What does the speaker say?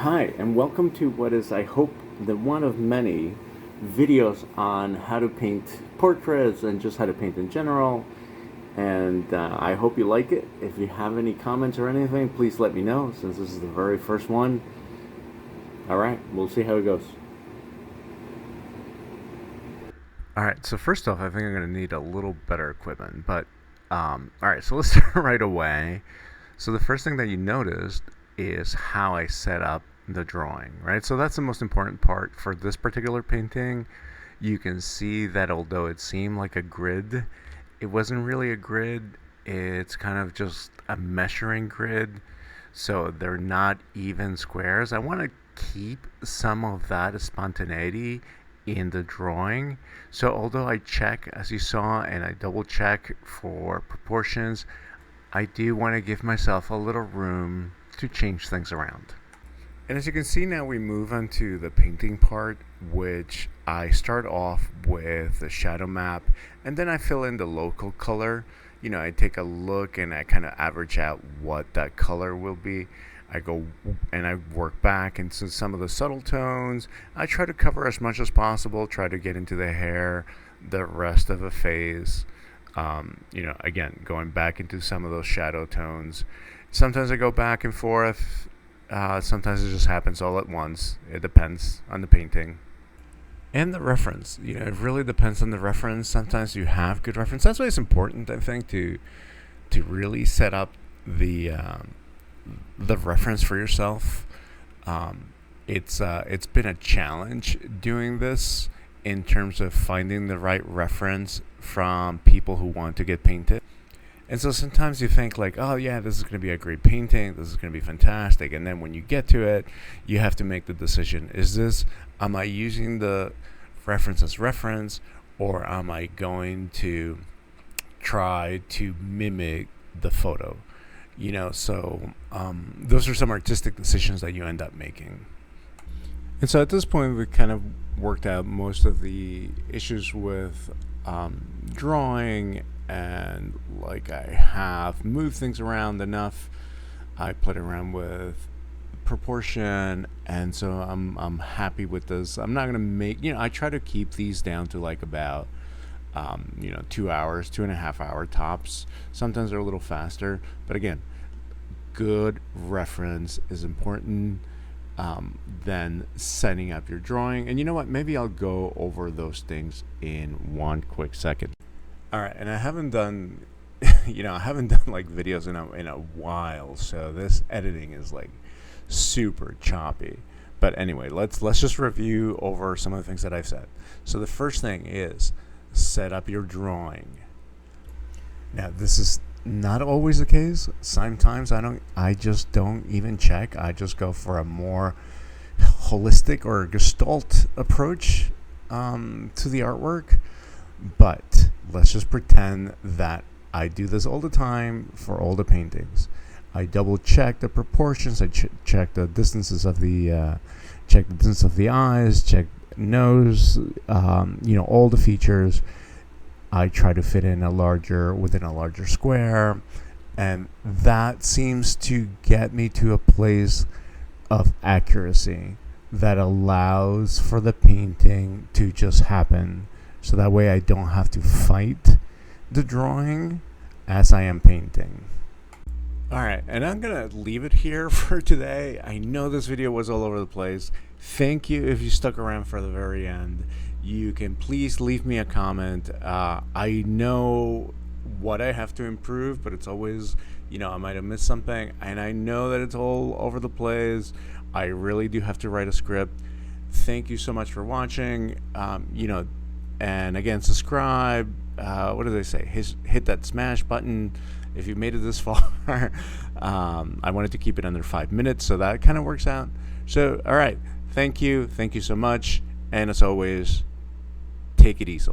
Hi, and welcome to what is, I hope, the one of many videos on how to paint portraits and just how to paint in general. And I hope you like it. If you have any comments or anything, please let me know since this is the very first one. Alright, we'll see how it goes. Alright, so first off, I think I'm going to need a little better equipment. But, alright, so let's start right away. So the first thing that you noticed is how I set up the drawing, right? So that's the most important part for this particular painting. You can see that although it seemed like a grid, it wasn't really a grid. It's kind of just a measuring grid. So they're not even squares. I want to keep some of that spontaneity in the drawing. So although I check, as you saw, and I double check for proportions, I do want to give myself a little room to change things around. And as you can see now, we move on to the painting part, which I start off with the shadow map, and then I fill in the local color. I take a look and I kind of average out what that color will be. I go and I work back into some of the subtle tones. I try to cover as much as possible, try to get into the hair, the rest of a face. Again, going back into some of those shadow tones. Sometimes I go back and forth. Sometimes it just happens all at once. It depends on the painting. And the reference. It really depends on the reference. Sometimes you have good reference. That's why it's important, I think, to really set up the reference for yourself. It's been a challenge doing this in terms of finding the right reference from people who want to get painted. And so sometimes you think like, oh yeah, this is going to be a great painting, this is going to be fantastic, and then when you get to it, you have to make the decision: am I using the reference as reference, or am I going to try to mimic the photo? Those are some artistic decisions that you end up making. And so at this point, we kind of worked out most of the issues with drawing, and like I have moved things around enough. I played around with proportion, and so I'm happy with this. I'm not gonna make I try to keep these down to like about 2 hours, 2.5 hour tops. Sometimes they're a little faster, but again, good reference is important. Then setting up your drawing, and you know what, maybe I'll go over those things in one quick second. All right, and I haven't done I haven't done like videos in a while, so this editing is like super choppy. But anyway, let's just review over some of the things that I've said. So the first thing is set up your drawing. Now, this is not always the case. Sometimes I just don't even check. I just go for a more holistic or gestalt approach to the artwork. But let's just pretend that I do this all the time for all the paintings. I double check the proportions. I check the distances of the check the distance of the eyes. Check nose. All the features. I try to fit in within a larger square, and that seems to get me to a place of accuracy that allows for the painting to just happen. So that way I don't have to fight the drawing as I am painting. Alright, and I'm going to leave it here for today. I know this video was all over the place. Thank you if you stuck around for the very end. You can please leave me a comment. I know what I have to improve, but it's always, I might have missed something, and I know that it's all over the place. I really do have to write a script. Thank you so much for watching. And again, subscribe. What do they say? Hit that smash button if you made it this far. I wanted to keep it under 5 minutes, so that kind of works out. So, all right. Thank you so much. And as always, take it easy.